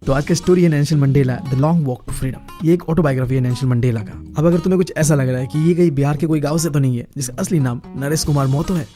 तो आज का स्टोरी है Nelson Mandela the long walk to freedom. ये एक ऑटोबायोग्राफी है नेल्सन मंडेला का। अब अगर तुम्हें कुछ ऐसा लग रहा है कि ये कहीं बिहार के कोई गांव से तो नहीं है जिसका असली नाम नरेश कुमार मोहतो है,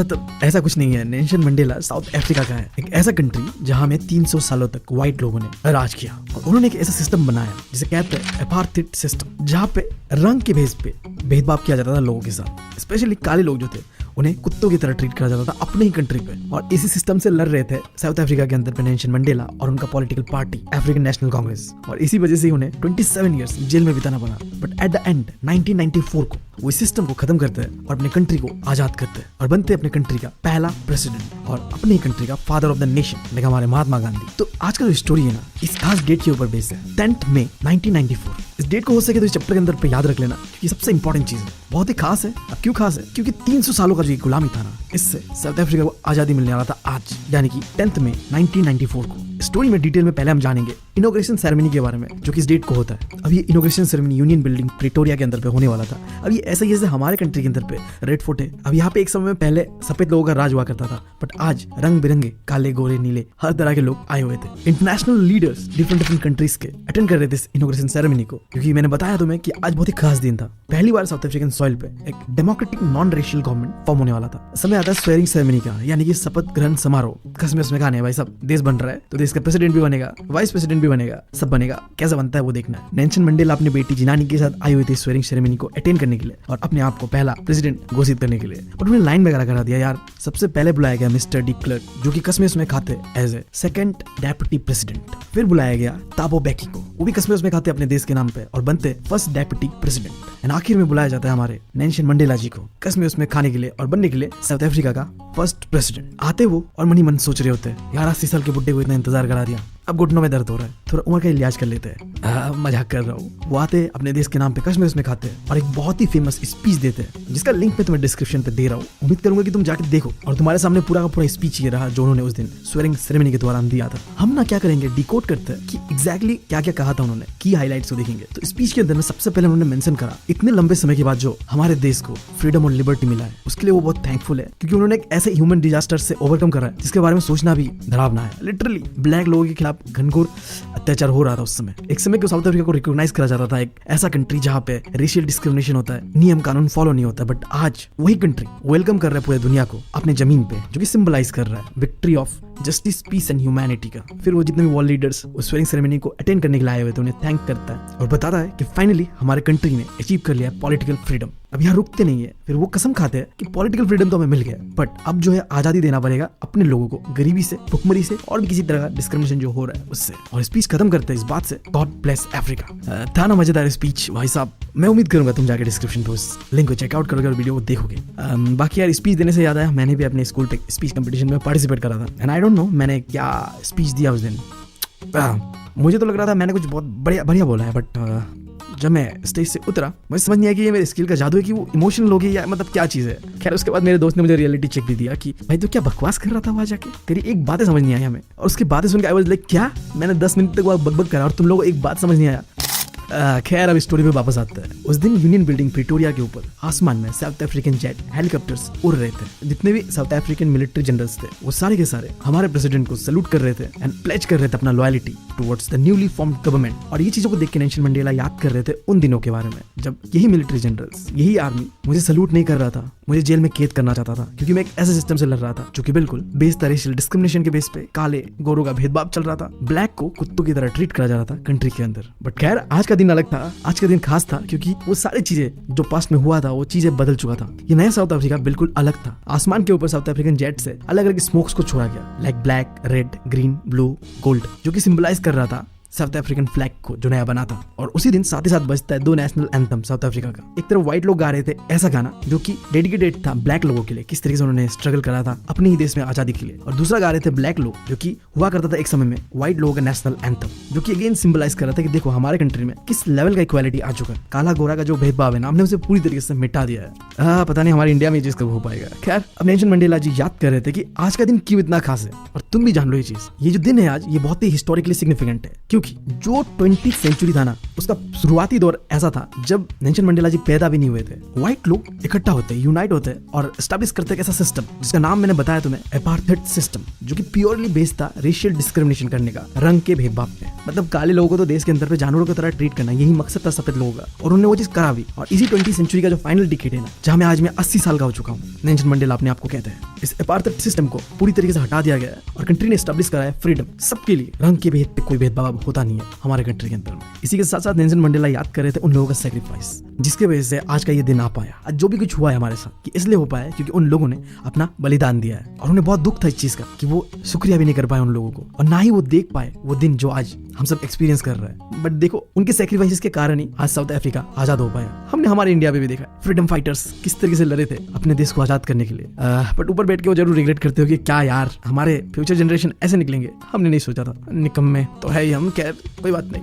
तो ऐसा कुछ नहीं है। नेल्सन मंडेला साउथ अफ्रीका का है, एक ऐसा कंट्री जहाँ में 300 सालों तक व्हाइट लोगों ने राज किया और उन्होंने एक ऐसा सिस्टम बनाया जिसे कहते हैं अपार्थाइड सिस्टम, जहाँ पे रंग के बेस पे भेदभाव किया जाता था लोगों के साथ। स्पेशली काले लोग जो थे उन्हें कुत्तों की तरह ट्रीट करा जाता था अपने ही कंट्री पे। और इसी सिस्टम से लड़ रहे थे साउथ अफ्रीका के अंदर पे नेल्सन मंडेला और उनका political party African national Congress, और इसी वजह से उन्हें 27 इयर्स जेल में बिताना पड़ा। बट एट द एंड 1994 को वो इस सिस्टम को खत्म करते हैं और अपने कंट्री को आजाद करते हैं और बनते अपने कंट्री का पहला प्रेसिडेंट और अपनी कंट्री का फादर ऑफ द नेशन, लेकिन हमारे महात्मा गांधी। तो आज का जो स्टोरी है ना, इस खास डेट के ऊपर बेस्ड है, 10 मई 1994। इस डेट को हो सके तो इस चैप्टर के अंदर पे याद रख लेना, क्योंकि सबसे इंपॉर्टेंट चीज है, बहुत ही खास है। अब क्यों खास है? क्योंकि 300 सालों का जो गुलामी था ना, इससे साउथ अफ्रीका को आजादी मिलने वाला था आज, यानी कि 10 मई 1994 को। स्टोरी में डिटेल में पहले हम जानेंगे इनॉग्रेशन सेरेमनी के बारे में, जो कि इस डेट को होता है। अब ये inauguration ceremony union building Pretoria के अंदर पे होने वाला था। अब ये ऐसा ही जैसे हमारे कंट्री के अंदर पे रेड फोर्ट है। अब यहाँ पे एक समय में पहले सफेद लोगों का राज हुआ करता था, बट आज रंग बिरंगे काले गोरे नीले हर तरह के लोग आए हुए थे। इंटरनेशनल लीडर्स डिफरेंट कंट्रीज के अटेंड कर रहे थे इस इनॉग्रेशन सेरेमनी को, क्योंकि मैंने बताया तुम्हें कि आज बहुत ही खास दिन था। पहली बार साउथ अफ्रीकन सॉइल पे एक democratic non racial government form होने वाला था। समय आता है स्वेयरिंग सेरेमनी का, यानी कि शपथ ग्रहण समारोह। कसमें उसमें खाने भाई सब, देश बन रहा है तो देश का प्रेसिडेंट भी बनेगा, वाइस प्रेसिडेंट भी बनेगा, सब बनेगा। कैसा बनता है वो देखना है। नेल्सन मंडेला अपनी बेटी जिनानी के साथ आई हुई थी स्वेयरिंग सेरेमनी को अटेंड करने के लिए और अपने आप को पहला प्रेसिडेंट घोषित करने के लिए। और उन्हें लाइन वगैरह करा दिया यार। सबसे पहले बुलाया गया मिस्टर डी क्लर्क, जो कि कसमें उसमें खाते as a second deputy president. फिर बुलाया गया ताबो बेकी को, वो भी कसमें उसमें खाते अपने देश के नाम पे और बनते फर्स्ट डेप्यूटी प्रेसिडेंट। एंड आखिर में बुलाया जाता है हमारे नेल्सन मंडेला जी को कसमें उसमें खाने के लिए और बनने के लिए साउथ अफ्रीका का फर्स्ट प्रेसिडेंट। आते वो और मन ही मन सोच रहे होते हैं, यार 80 साल के बुड्ढे को इतना इंतजार करा दिया, अब घुटनों में दर्द हो रहा है, थोड़ा उम्र का इलाज कर लेते हैं। मजाक कर रहा हूँ। वो आते अपने देश के नाम पे कश्मीर उसमें खाते हैं और एक बहुत ही फेमस स्पीच देते हैं, जिसका लिंक मैं तुम्हें डिस्क्रिप्शन पे दे रहा हूँ। उम्मीद करूंगा कि तुम जाके देखो। और तुम्हारे सामने पूरा का पूरा स्पीच ये रहा जो उन्होंने उस दिन स्वेयरिंग सेरेमनी के दौरान दिया था। हम ना क्या करेंगे, डिकोड करते हैं कि एग्जैक्टली क्या क्या कहा था उन्होंने, की हाईलाइट्स को देखेंगे। तो स्पीच के अंदर में सबसे पहले उन्होंने मेंशन करा इतने लंबे समय के बाद जो हमारे देश को फ्रीडम और लिबर्टी मिला है, उसके लिए वो बहुत थैंकफुल है, क्योंकि उन्होंने एक ऐसे ह्यूमन डिजास्टर से ओवरकम करा है जिसके बारे में सोचना भी डरावना है। लिटरली ब्लैक लोगों के खिलाफ घनघोर अत्याचार हो रहा था उस समय। एक समय को साउथ अफ्रीका को रिकॉग्नाइज करा जाता था एक ऐसा कंट्री जहाँ पे रेशियल डिस्क्रिमिनेशन होता है, नियम कानून फॉलो नहीं होता। बट आज वही कंट्री वेलकम कर रहा है पूरे दुनिया को अपने जमीन पे, जो कि सिंबलाइज कर रहा है victory of justice, peace and humanity का। फिर वो जितने भी वर्ल्ड लीडर्स उस स्वेयरिंग सेरेमनी को अटेंड करने के लिए आए हुए थे उन्हें थैंक करता है और बताता है कि फाइनली हमारे कंट्री ने अचीव कर लिया पॉलिटिकल फ्रीडम। अब यहाँ रुकते नहीं है, फिर वो कसम खाते हैं कि पॉलिटिकल फ्रीडम तो हमें मिल गया, बट अब जो है आजादी देना पड़ेगा अपने लोगों को गरीबी से, भुखमरी से और भी किसी तरह का डिस्क्रिमिनेशन जो हो रहा है उससे। और स्पीच खत्म करते हैं इस बात से, गॉड ब्लेस अफ्रीका। था ना मजेदार स्पीच भाई साहब। मैं उम्मीद करूंगा तुम जाके डिस्क्रिप्शन पे उस लिंक को चेकआउट करोगे और वीडियो को देखोगे। बाकी यार स्पीच देने से याद आया, मैंने भी अपने स्कूल पे स्पीच कंपटीशन में पार्टिसिपेट करा था। एंड आई डोंट नो मैंने क्या स्पीच दिया उस दिन। मुझे तो लग रहा था मैंने कुछ बहुत बढ़िया बोला है, बट जब मैं स्टेज से उतरा मुझे समझ नहीं आया कि ये मेरे स्किल का जादू है कि वो इमोशनल हो गई या मतलब क्या चीज़ है। खैर उसके बाद मेरे दोस्त ने मुझे रियलिटी चेक भी दिया कि भाई तो क्या बकवास कर रहा था वहाँ जाके, तेरी एक बातें समझ नहीं आई हमें। और उसकी बातें सुन के आई वाज लाइक क्या, मैंने 10 मिनट तक वहाँ बकबक करा और तुम लोगों को एक बात समझ नहीं आया। खैर अब स्टोरी पे वापस आता है। उस दिन यूनियन बिल्डिंग प्रिटोरिया के ऊपर आसमान में साउथ अफ्रीकन जेट हेलीकॉप्टर्स उड़ रहे थे। जितने भी साउथ अफ्रीकन मिलिट्री जनरल्स थे वो सारे के सारे हमारे प्रेसिडेंट को सैल्यूट कर रहे थे एंड प्लेज कर रहे थे अपना loyalty towards the newly formed government. और ये चीजों को देख के नेल्सन मंडेला याद कर रहे थे उन दिनों के बारे में जब यही मिलिट्री जनरल्स, यही आर्मी मुझे सैल्यूट नहीं कर रहा था, मुझे जेल में कैद करना चाहता था, क्योंकि मैं एक ऐसे सिस्टम से लड़ रहा था जो कि बिल्कुल बेस्ड रेशियल डिस्क्रिमिनेशन के बेस पे काले गोरों का भेदभाव चल रहा था, ब्लैक को कुत्तों की तरह ट्रीट करा जा रहा था कंट्री के अंदर। बट खैर आज का दिन अलग था, आज का दिन खास था, क्योंकि वो सारी चीजें जो पास्ट में हुआ था वो चीजें बदल चुका था। ये नया साउथ अफ्रीका बिल्कुल अलग था। आसमान के ऊपर साउथ अफ्रीकन जेट से अलग अलग स्मोक्स को छोड़ा गया, like black, red, green, blue, gold, जो कि सिंबलाइज कर रहा था साउथ अफ्रीकन फ्लैग को जो नया बना था। और उसी दिन साथ ही साथ बजता है 2 नेशनल एंथम साउथ अफ्रीका का। एक तरफ व्हाइट लोग गा रहे थे ऐसा गाना जो कि डेडिकेटेड था ब्लैक लोगों के लिए, किस तरीके से उन्होंने स्ट्रगल करा था अपने ही देश में आजादी के लिए, और दूसरा गा रहे थे ब्लैक लोग जो कि हुआ करता था एक समय में व्हाइट लोगों का नेशनल एंथम, जो कि अगेन सिंबलाइज कर रहा था कि देखो हमारे कंट्री में किस लेवल का इक्वालिटी आ चुका है। काला गोरा का जो भेदभाव है ना, हमने उसे पूरी तरीके से मिटा दिया है। पता नहीं हमारे इंडिया में ये चीज कब हो पाएगा। खैर अब नेल्सन मंडेला जी याद कर रहे थे कि आज का दिन क्यों इतना खास है, और तुम भी जान लो ये चीज। ये जो दिन है आज, ये बहुत ही हिस्टोरिकली सिग्निफिकेंट है, क्योंकि जो 20th सेंचुरी था ना उसका शुरुआती दौर ऐसा था जब नेल्सन मंडेला जी पैदा भी नहीं हुए थे। व्हाइट लोग इकट्ठा होते, यूनाइट होते और एस्टैब्लिश करते एक ऐसा सिस्टम जिसका नाम मैंने बताया तुम्हें, अपार्थाइड सिस्टम, जो कि प्योरली बेस्ड था रेशियल डिस्क्रिमिनेशन करने का, रंग के भेदभाव पे। मतलब काले लोगों को तो देश के अंदर पे जानवरों की तरह ट्रीट करना, यही मकसद था सफेद लोगों का, और उन्होंने वो चीज करा भी। और इसी 20वीं सेंचुरी का जो फाइनल डिकेड है ना, जहां मैं आज मैं 80 साल का हो चुका हूँ, नेल्सन मंडेला अपने आप को कहते हैं, इस अपार्थाइड सिस्टम को पूरी तरीके से हटा दिया गया है और कंट्री ने एस्टैब्लिश करा है फ्रीडम सबके लिए। रंग के भेद पे कोई भेदभाव होता नहीं है हमारे कंट्री के अंदर में। इसी के साथ साथ नेल्सन मंडेला याद कर रहे थे उन लोगों का सेक्रीफाइस, जिसके वजह से आज का ये दिन आ पाया। आज जो भी कुछ हुआ है हमारे साथ, कि इसलिए हो पाया क्योंकि उन लोगों ने अपना बलिदान दिया है। और उन्हें बहुत दुख था इस चीज का कि वो शुक्रिया भी नहीं कर पाए उन लोगों को, और ना ही वो देख पाए वो दिन जो आज हम सब एक्सपीरियंस कर रहे हैं। बट देखो, उनके सेक्रीफाइसेस के कारण ही आज साउथ अफ्रीका आजाद हो पाया। हमने हमारे इंडिया में भी देखा फ्रीडम फाइटर्स किस तरीके से लड़े थे अपने देश को आजाद करने के लिए। बट ऊपर बैठ के वो जरूर रिग्रेट करते हो कि क्या यार, हमारे फ्यूचर जनरेशन ऐसे निकलेंगे, हमने नहीं सोचा था, निकम्मे तो है ही हम, खैर कोई बात नहीं।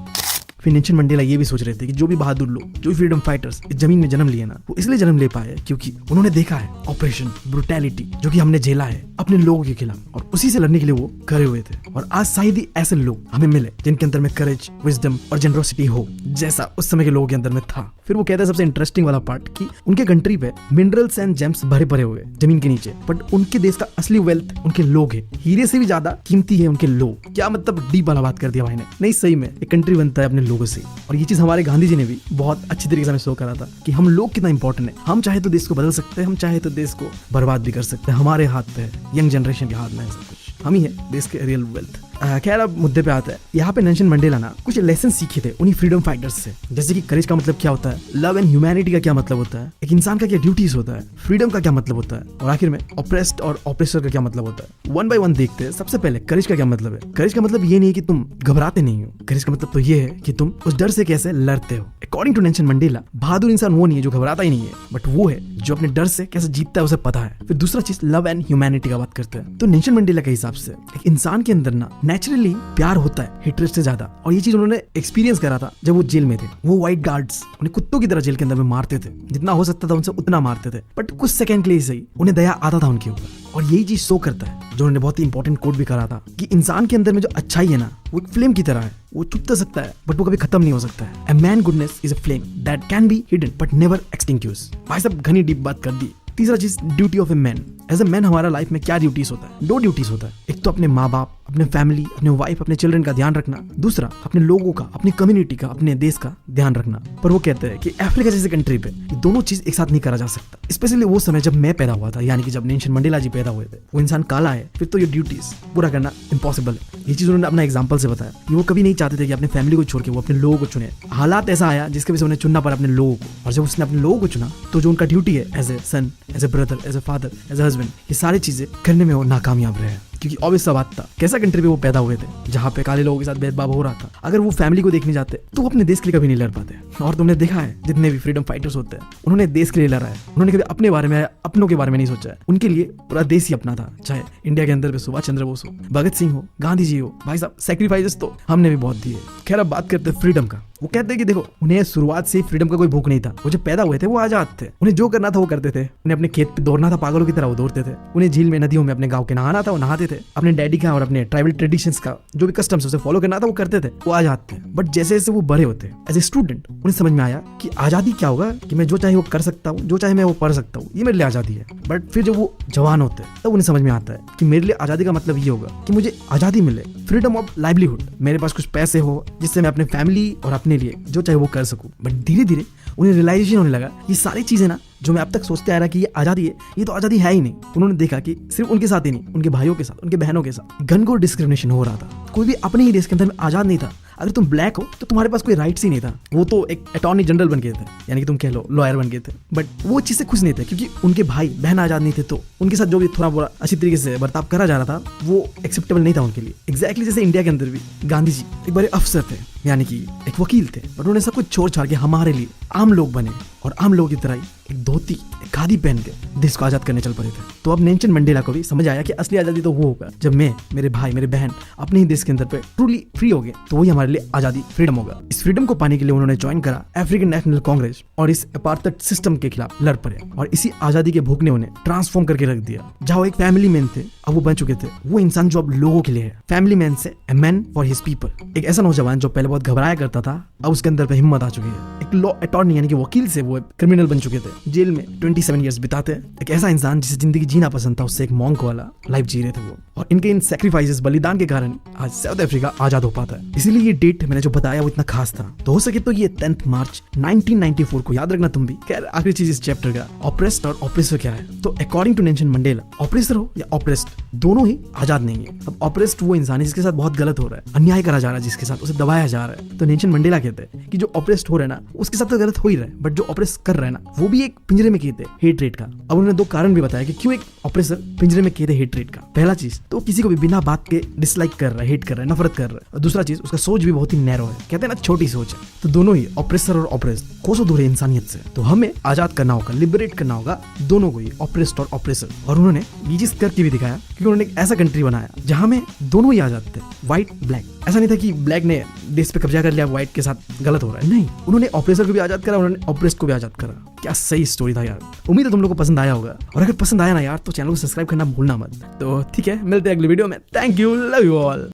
फिर नेल्सन मंडेला ये भी सोच रहे थे कि जो भी बहादुर लोग, जो भी फ्रीडम फाइटर्स इस जमीन में जन्म लिए ना, वो इसलिए जन्म ले पाए क्योंकि उन्होंने देखा है ऑपरेशन, ब्रुटैलिटी जो कि हमने झेला है अपने लोगों के खिलाफ, और उसी से लड़ने के लिए वो करे हुए थे। और आज शायद ही ऐसे लोग हमें मिले जिनके अंदर में करेज, विजडम और जेनरोसिटी हो जैसा उस समय के लोगों के अंदर में था। फिर वो कहते हैं सबसे इंटरेस्टिंग वाला पार्ट कि उनके कंट्री पे मिनरल्स एंड जेम्स भरे पड़े हुए जमीन के नीचे, बट उनके देश का असली वेल्थ उनके लोग है। हीरे से भी ज्यादा कीमती है उनके लोग। क्या मतलब डीप वाला बात कर दिया भाई ने। नहीं, सही में एक कंट्री बनता है अपने लोगों से। और ये चीज हमारे गांधी जी ने भी बहुत अच्छी तरीके से हमें शो करा था कि हम लोग कितना इंपॉर्टेंट है। हम चाहे तो देश को बदल सकते हैं, हम चाहे तो देश को बर्बाद भी कर सकते हैं। हमारे हाथ पे है, यंग जनरेशन के हाथ में है सब कुछ। हम ही है देश के रियल वेल्थ। खैर, अब मुद्दे पे आता है। यहाँ पे नेल्सन मंडेला ना कुछ लेसन सीखे थे उन्हीं फ्रीडम फाइटर्स से, जैसे कि करेज का मतलब क्या होता है, लव एंड ह्यूमैनिटी का क्या मतलब होता है, एक इंसान का क्या ड्यूटीज होता है, फ्रीडम का क्या मतलब होता है, और आखिर में ऑप्रेस्ड और ऑप्रेसर का क्या मतलब होता है। वन बाय वन देखते हैं। सबसे पहले करेज का क्या मतलब है। करेज का मतलब ये नहीं है कि तुम घबराते नहीं हो। करेज का मतलब तो ये है कि तुम उस डर से कैसे लड़ते हो। अकॉर्डिंग टू नेल्सन मंडेला, बहादुर इंसान वो नहीं है जो घबराता ही नहीं है, बट वो है जो अपने डर से कैसे जीतता है उसे पता है। फिर दूसरा चीज लव एंड ह्यूमैनिटी का बात करते हैं। तो नेल्सन मंडेला के हिसाब से एक इंसान के अंदर ना नेचुरली प्यार होता है हेट्रेड से ज्यादा, और ये चीज उन्होंने एक्सपीरियंस करा था जब वो जेल में थे। वो व्हाइट गार्ड्स उन्हें कुत्तों की तरह जेल के अंदर में मारते थे, जितना हो सकता था उनसे उतना मारते थे, बट कुछ सेकंड के लिए सही उन्हें दया आता था उनके ऊपर। और यही चीज शो करता है जो उन्होंने बहुत ही इंपॉर्टेंट कोट भी करा था कि इंसान के अंदर में जो अच्छाई है ना, वो एक फ्लेम की तरह है। वो छुप तो सकता है बट वो कभी खत्म नहीं हो सकता है। A man goodness is a flame that can be hidden but never extinguished। भाई साहब घनी डीप बात कर दी। तीसरा चीज, duty of a man. As a man हमारा लाइफ में क्या ड्यूटीज होता है? 2 ड्यूटीज होता है। एक तो अपने माँ बाप, अपने फैमिली, अपने वाइफ, अपने चिल्ड्रन का ध्यान रखना। दूसरा अपने लोगों का, अपनी कम्युनिटी का, अपने देश का ध्यान रखना। पर वो कहते हैं कि अफ्रीका जैसे कंट्री पे ये दोनों चीज एक साथ नहीं करा जा सकता। स्पेशली वो समय जब मैं पैदा हुआ था, यानी कि जब नेल्सन मंडेला जी पैदा हुए थे, वो इंसान काला है, फिर तो ये ड्यूटीज पूरा करना इम्पॉसिबल है। ये चीज उन्होंने अपना एग्जाम्पल से बताया कि वो कभी नहीं चाहते थे कि अपने फैमिली को छोड़ के वो अपने लोगों को चुने। हालात ऐसा आया जिसके वजह से उन्हें चुनना पड़ा अपने लोगों को, और जब उसने अपने लोगों को चुना तो जो उनका ड्यूटी है as a son, as a brother, as a father, as a husband, ये सारी चीजें करने में वो नाकामयाब रहे। क्योंकि ऑब्वियस सा बात था, कैसा कंट्री पे वो पैदा हुए थे जहाँ पे काले लोगों के साथ भेदभाव हो रहा था। अगर वो फैमिली को देखने जाते तो वो अपने देश के लिए कभी नहीं लड़ पाते। और तुमने देखा है जितने भी फ्रीडम फाइटर्स होते हैं उन्होंने देश के लिए लड़ा है। उन्होंने कभी अपने बारे में, अपनों के बारे में नहीं सोचा है। उनके लिए पूरा देश ही अपना था। चाहे इंडिया के अंदर सुभाष चंद्र बोस हो, भगत सिंह हो, गांधी जी हो, भाई साहब सेक्रीफाइसेस तो हमने भी बहुत दिए। खैर, अब बात करते हैं फ्रीडम का। वो कहते हैं कि देखो, उन्हें शुरुआत से फ्रीडम का कोई भूख नहीं था। वो जब पैदा हुए थे वो आजाद थे। उन्हें जो करना था वो करते थे। उन्हें अपने खेत पे दौड़ना था पागलों की तरह, वो दौड़ते थे। उन्हें झील में, नदियों में, अपने गांव के नहाना था, वो नहाते थे। अपने डैडी का और अपने ट्राइबल ट्रेडिशंस का जो भी कस्टम्स उसे फॉलो करना था वो करते थे। वो आजाद थे। बट जैसे जैसे वो बड़े होते, एज ए स्टूडेंट उन्हें समझ में आया कि आजादी क्या होगा, कि मैं जो चाहे वो कर सकता हूँ, जो चाहे मैं वो पढ़ सकता हूँ, ये मेरे लिए आजादी है। बट फिर जब वो जवान होते हैं तब उन्हें समझ में आता है कि मेरे लिए आजादी का मतलब ये होगा कि मुझे आजादी मिले, फ्रीडम ऑफ लाइवलीहुड, मेरे पास कुछ पैसे हो जिससे मैं अपने फैमिली और अपने लिए जो चाहे वो कर सकूं। बट धीरे धीरे उन्हें रियलाइजेशन होने लगा ये सारी चीजें ना जो मैं अब तक सोचते आ रहा कि ये आजादी है, ये तो आजादी है ही नहीं। उन्होंने देखा कि सिर्फ उनके साथ ही नहीं, उनके भाइयों के साथ, उनके बहनों के साथ घनघोर डिस्क्रिमिनेशन हो रहा था। कोई भी अपने ही देश के अंदर में आजाद नहीं था। अगर तुम ब्लैक हो तो तुम्हारे पास कोई राइट्स ही नहीं था। वो तो एक अटॉर्नी जनरल बन गए थे, यानी कि तुम कह लो लॉयर बन गए थे। बट वो चीज से खुश नहीं थे क्योंकि उनके भाई बहन आजाद नहीं थे, तो उनके साथ जो भी थोड़ा बहुत अच्छी तरीके से बर्ताव करा जा रहा था वो एक्सेप्टेबल नहीं था उनके लिए। एग्जैक्टली जैसे इंडिया के अंदर भी गांधी जी एक बड़े अफसर थे, यानी कि एक वकील थे, और उन्होंने सब कुछ छोड़ छाड़ के हमारे लिए आम लोग बने और आम लोगों की तरह एक धोती, खादी पहन के देश को आजाद करने चल पड़े थे। तो अब नेल्सन मंडेला को भी समझ आया कि असली आजादी तो वो होगा जब मैं, मेरे भाई, मेरे बहन अपने ही देश के अंदर पे ट्रूली फ्री हो गए, तो वही हमारे लिए आजादी, फ्रीडम होगा। इस फ्रीडम को पाने के लिए उन्होंने ज्वाइन करा अफ्रीकन नेशनल कांग्रेस और इस अपार्थाइड सिस्टम के खिलाफ लड़ पड़े और इसी आजादी के भूख ने उन्हें ट्रांसफॉर्म करके रख दिया। जहाँ वो एक फैमिली मैन थे, अब वो बन चुके थे वो इंसान जो अब लोगों के लिए है। फैमिली मैन से a man for his people. एक ऐसा नौजवान जो पहले बहुत घबराया करता था, अब उसके अंदर पे हिम्मत आ चुकी है। एक लॉ अटॉर्नी यानी कि वकील से वो क्रिमिनल बन चुके थे, जेल में 27 ईयर्स बिताते। एक ऐसा इंसान जिसे जिंदगी जीना पसंद था, उससे एक मॉन्क वाला लाइफ जी रहे थे वो। और इनके इन सैक्रिफाइसेस, बलिदान के कारण आज साउथ अफ्रीका आजाद हो पाता है। इसीलिए ये डेट मैंने जो बताया वो इतना खास था। तो हो सके तो ये 10 मार्च 1994 को याद रखना तुम भी। खैर आखिरी चीज इस चैप्टर का, ऑप्रेस्ड और ऑप्रेसर क्या है। तो according to Nelson Mandela, oppressor हो या ऑप्रेस्ड, दोनों ही आजाद नहीं है। अब ऑप्रेस्ड वो इंसान है जिसके साथ बहुत गलत हो रहा है, अन्याय करा जा रहा है, जिसके साथ उसे दबाया जा रहा है। तो नेल्सन मंडेला कहते हैं कि जो ऑप्रेस्ड हो रहा है ना, उसके साथ तो गलत हो ही रहा है, बट जो ऑप्रेस कर रहा है ना, वो भी एक पिंजरे में कैद है हेट रेट का। अब उन्होंने 2 कारण भी बताया कि क्यों एक ऑप्रेसर पिंजरे में कैद है हेट रेट का। पहला चीज तो किसी को भी बिना बात के डिसलाइक कर रहा है, हेट कर रहा है, नफरत कर रहा है। और दूसरा चीज उसका सोच भी बहुत ही नैरो है, कहते हैं ना छोटी सोच है। तो दोनों ही ऑप्रेसर और ऑप्रेस्ड कोसों दूर है इंसानियत से। तो हमें आजाद करना होगा, लिबरेट करना होगा दोनों को ही, ऑप्रेस्ड और ऑप्रेसर। और उन्होंने ये चीज करके भी दिखाया कि उन्होंने एक ऐसा कंट्री बनाया जहां में दोनों ही आजाद थे, व्हाइट ब्लैक। ऐसा नहीं था कि ब्लैक ने देश पे कब्जा कर लिया, व्हाइट के साथ गलत हो रहा है, नहीं। उन्होंने ऑप्रेसर को भी आजाद करा, उन्होंने ऑप्रेस्ड को भी आजाद करा। क्या सही स्टोरी था यार। उम्मीद है तुम लोगों को पसंद आया होगा, और अगर पसंद आया ना यार तो चैनल को सब्सक्राइब करना भूलना मत। तो ठीक है, मिलते हैं अगली वीडियो में। Thank you, love you all.